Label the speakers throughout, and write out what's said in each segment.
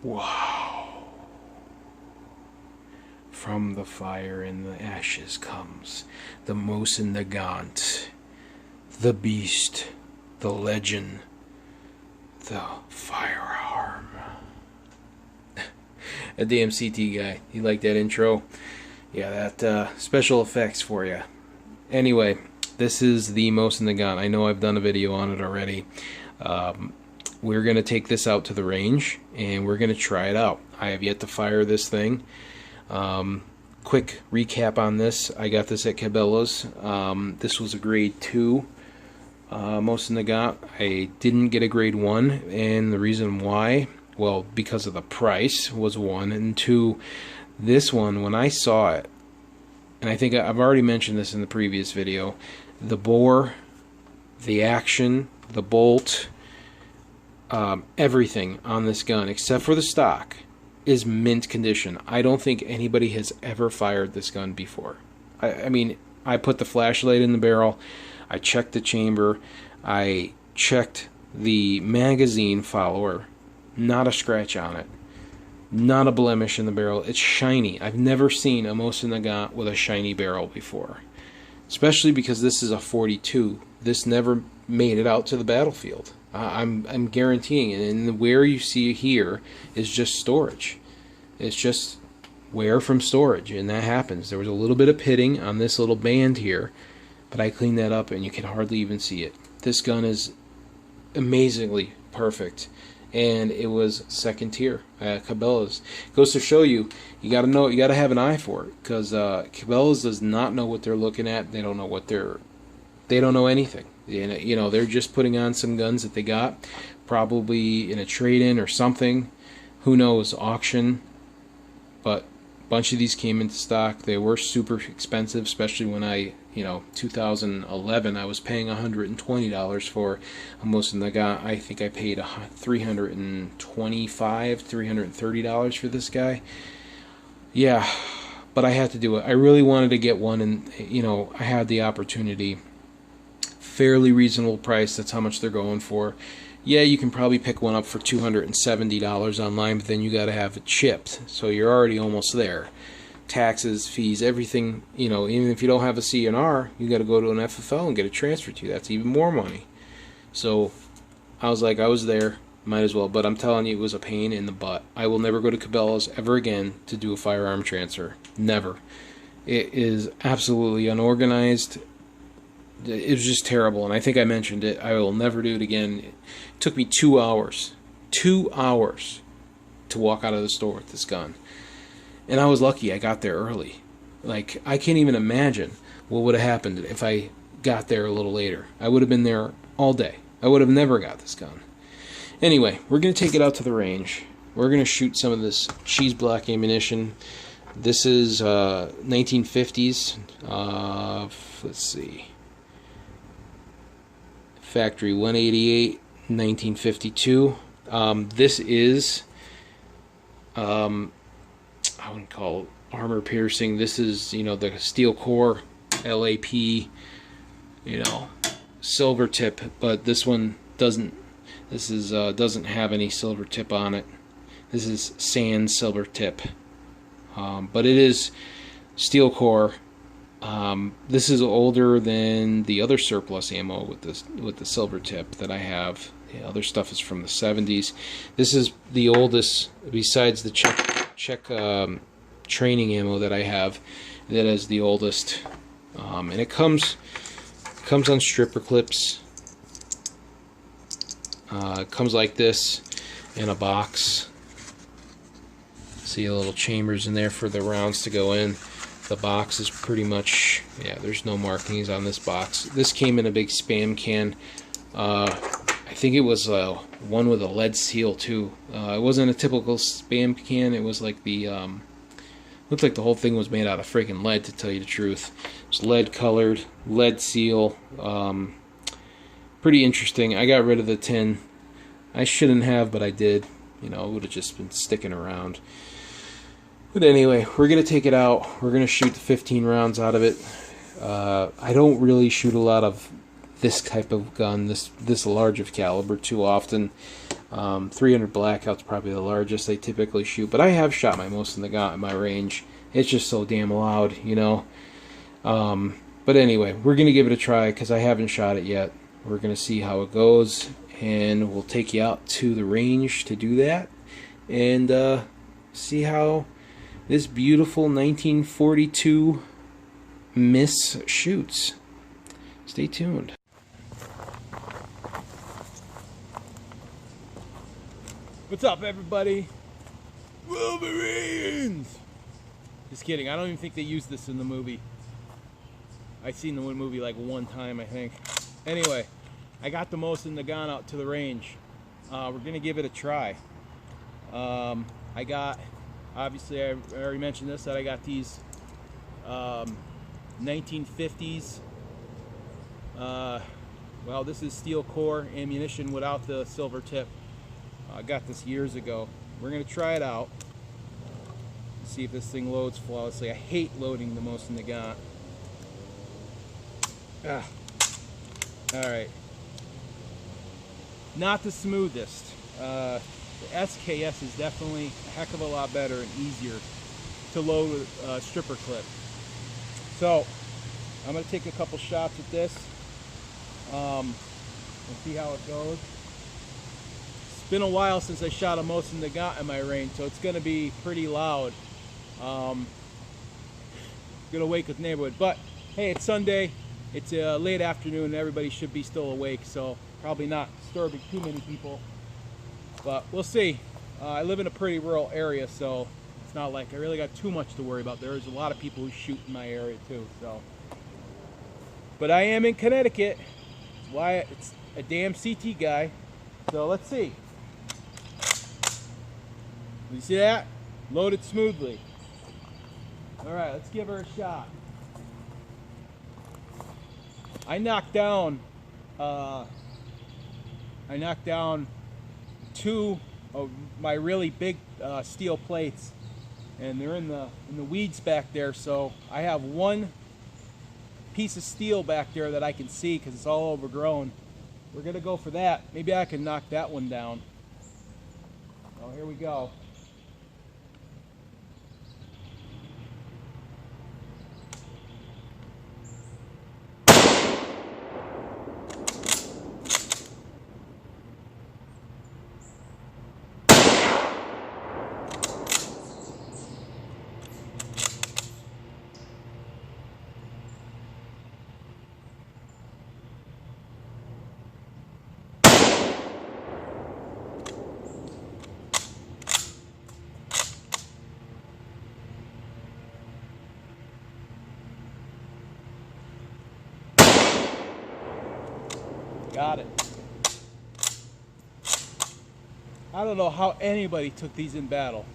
Speaker 1: Wow. From the fire and the ashes comes the Mosin Nagant, the beast, the legend, the firearm. A damn CT guy. You like that intro? Yeah, that special effects for you. Anyway, this is the Mosin Nagant. I know I've done a video on it already. We're going to take this out to the range and we're going to try it out. I have yet to fire this thing. Quick recap on this. I got this at Cabelas. This was a grade 2 Mosin Nagant. I didn't get a grade 1, and the reason why, well, because of the price was 1, and 2, this one, when I saw it, and I think I've already mentioned this in the previous video, the bore, the action, the bolt, everything on this gun except for the stock is mint condition. I don't think anybody has ever fired this gun before. I mean, I put the flashlight in the barrel, I checked the chamber, I checked the magazine follower, not a scratch on it, not a blemish in the barrel. It's shiny. I've never seen a Mosin Nagant with a shiny barrel before, especially because this is a 42. This never made it out to the battlefield. I'm guaranteeing it. And where you see here is just storage. It's just wear from storage, and that happens. There was a little bit of pitting on this little band here, but I cleaned that up and you can hardly even see it. This gun is amazingly perfect, and it was second tier at Cabelas. Goes to show you, you got to have an eye for it, because Cabelas does not know what they're looking at. They don't know what they don't know anything. You know, they're just putting on some guns that they got, probably in a trade-in or something. Who knows, auction. But a bunch of these came into stock. They were super expensive, especially when 2011, I was paying $120 for a Mosin Nagant. I think I paid $325, $330 for this guy. Yeah, but I had to do it. I really wanted to get one, and I had the opportunity. Fairly reasonable price. That's how much they're going for. Yeah, you can probably pick one up for $270 online, but then you got to have it shipped, so you're already almost there. Taxes, fees, everything. Even if you don't have a CNR, you got to go to an FFL and get it transferred to you. That's even more money. So I was like, I was there, might as well. But I'm telling you, it was a pain in the butt. I will never go to Cabelas ever again to do a firearm transfer. Never. It is absolutely unorganized. It was just terrible, and I think I mentioned it. I will never do it again. It took me 2 hours. 2 hours to walk out of the store with this gun. And I was lucky I got there early. Like, I can't even imagine what would have happened if I got there a little later. I would have been there all day. I would have never got this gun. Anyway, we're going to take it out to the range. We're going to shoot some of this cheese block ammunition. This is 1950s. Let's see. Factory 188, 1952. This is, I wouldn't call it armor piercing. This is, the steel core, LAP, silver tip, but this one doesn't. This is doesn't have any silver tip on it. This is sand silver tip, but it is steel core. This is older than the other surplus ammo with the silver tip that I have. The other stuff is from the 70s. This is the oldest, besides the Czech training ammo that I have. That is the oldest, and it comes on stripper clips. It comes like this in a box. See a little chambers in there for the rounds to go in. The box is pretty much, yeah, there's no markings on this box. This came in a big Spam can. I think it was one with a lead seal too. It wasn't a typical Spam can. It was like the, looked like the whole thing was made out of freaking lead, to tell you the truth. It's lead colored, lead seal. Pretty interesting. I got rid of the tin. I shouldn't have, but I did. It would have just been sticking around. But anyway, we're going to take it out. We're going to shoot the 15 rounds out of it. I don't really shoot a lot of this type of gun, this large of caliber, too often. 300 Blackout's probably the largest they typically shoot, but I have shot my Mosin Nagant at my range. It's just so damn loud, you know. But anyway, we're going to give it a try because I haven't shot it yet. We're going to see how it goes, and we'll take you out to the range to do that and see how this beautiful 1942 Miss shoots. Stay tuned. What's up, everybody? Wolverines! Just kidding. I don't even think they used this in the movie. I've seen the movie like one time, I think. Anyway, I got the Mosin Nagant out to the range. We're going to give it a try. I got, obviously I already mentioned this, that I got these 1950s, well, this is steel core ammunition without the silver tip. I got this years ago. We're going to try it out. See if this thing loads flawlessly. I hate loading the Mosin Nagant. Alright. Not the smoothest. The SKS is definitely a heck of a lot better and easier to load with a stripper clip. So, I'm going to take a couple shots at this and see how it goes. It's been a while since I shot a Mosin Nagant in my range, so it's going to be pretty loud. Going to wake with the neighborhood. But, hey, it's Sunday. It's a late afternoon and everybody should be still awake, so probably not disturbing too many people. But we'll see. I live in a pretty rural area, so it's not like I really got too much to worry about. There's a lot of people who shoot in my area too. So, but I am in Connecticut. That's why it's a damn CT guy. So let's see. You see that? Loaded smoothly. All right, let's give her a shot. I knocked down two of my really big steel plates, and they're in the weeds back there. So I have one piece of steel back there that I can see because it's all overgrown. We're gonna go for that. Maybe I can knock that one down. Oh, here we go. Got it. I don't know how anybody took these in battle,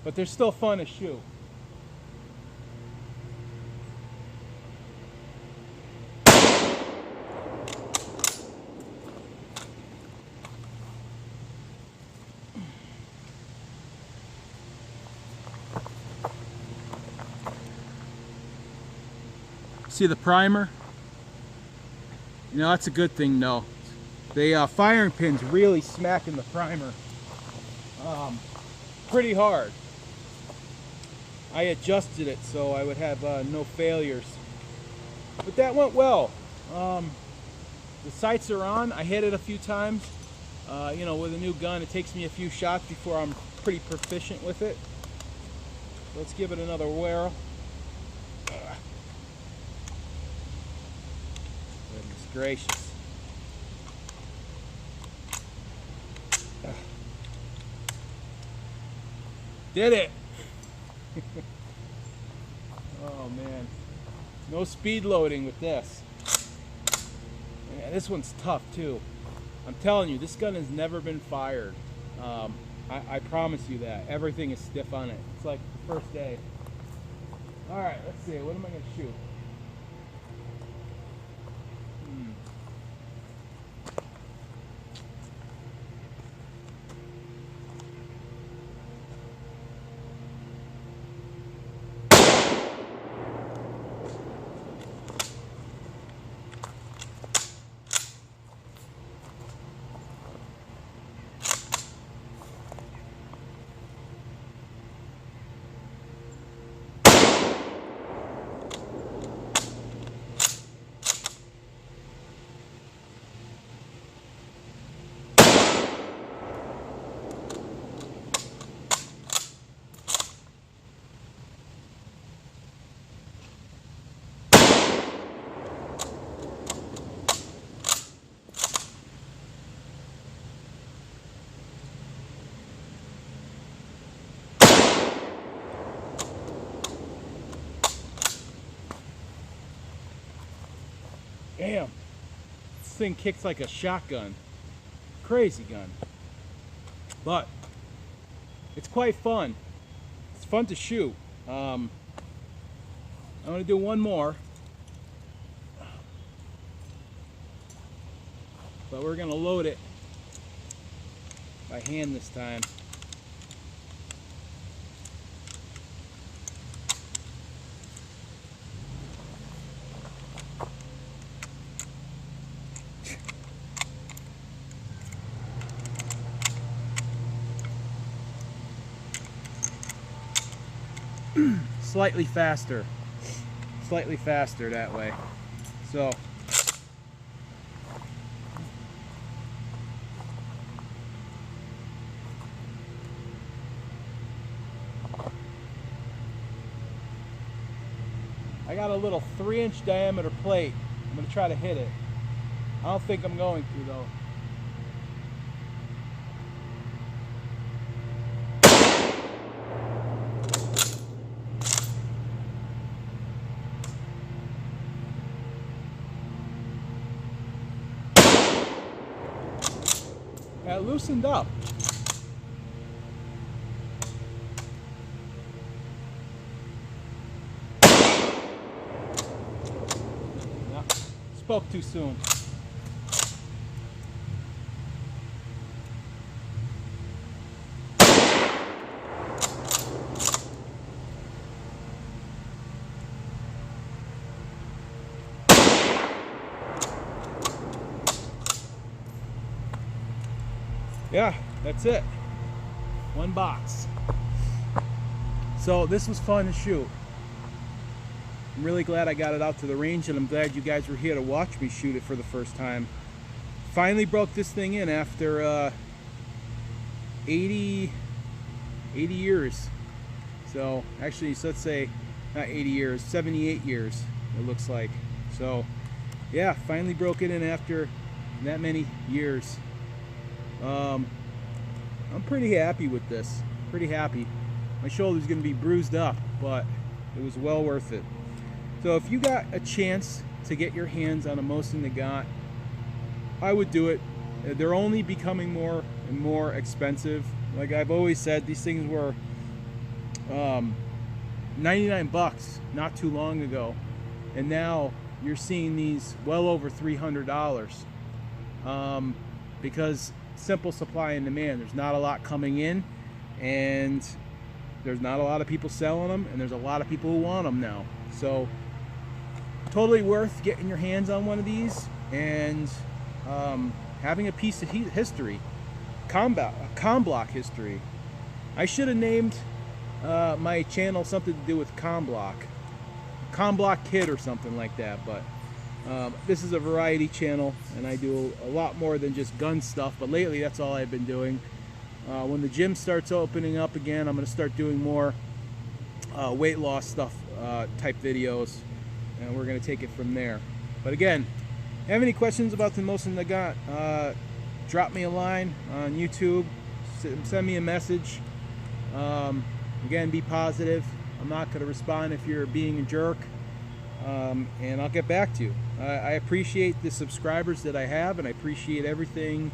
Speaker 1: but they're still fun to shoot. See the primer? You know, that's a good thing though. The firing pin's really smacking the primer pretty hard. I adjusted it so I would have no failures. But that went well. The sights are on. I hit it a few times. You know, with a new gun, it takes me a few shots before I'm pretty proficient with it. Let's give it another whirl. Goodness gracious. Did it! Oh man. No speed loading with this. Yeah, this one's tough too. I'm telling you, this gun has never been fired. I promise you that. Everything is stiff on it. It's like the first day. Alright, let's see. What am I going to shoot? Damn. This thing kicks like a shotgun. Crazy gun. But it's quite fun. It's fun to shoot. I'm going to do one more. But we're going to load it by hand this time. Slightly faster that way. So I got a little 3-inch diameter plate. I'm going to try to hit it. I don't think I'm going to though. Got loosened up. No, spoke too soon. Yeah, that's it. One box. So this was fun to shoot. I'm really glad I got it out to the range, and I'm glad you guys were here to watch me shoot it for the first time. Finally broke this thing in after 80 years. So actually, so let's say not 80 years, 78 years it looks like. So yeah, finally broke it in after that many years. I'm pretty happy with this. Pretty happy. My shoulder's going to be bruised up, but it was well worth it. So if you got a chance to get your hands on a Mosin Nagant, I would do it. They're only becoming more and more expensive. Like I've always said, these things were 99 bucks not too long ago, and now you're seeing these well over $300 because simple supply and demand. There's not a lot coming in, and there's not a lot of people selling them, and there's a lot of people who want them now. So totally worth getting your hands on one of these and having a piece of history, com block history. I should have named my channel something to do with com block kid or something like that, but this is a variety channel, and I do a lot more than just gun stuff, but lately that's all I've been doing. When the gym starts opening up again, I'm going to start doing more weight loss stuff type videos, and we're going to take it from there. But again, have any questions about the Mosin Nagant, drop me a line on YouTube, send me a message. Again, be positive. I'm not going to respond if you're being a jerk. And I'll get back to you. I appreciate the subscribers that I have, and I appreciate everything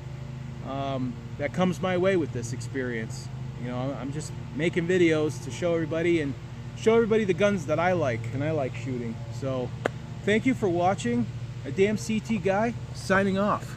Speaker 1: that comes my way with this experience. You know, I'm just making videos to show everybody the guns that I like and I like shooting. So thank you for watching. A damn CT guy signing off.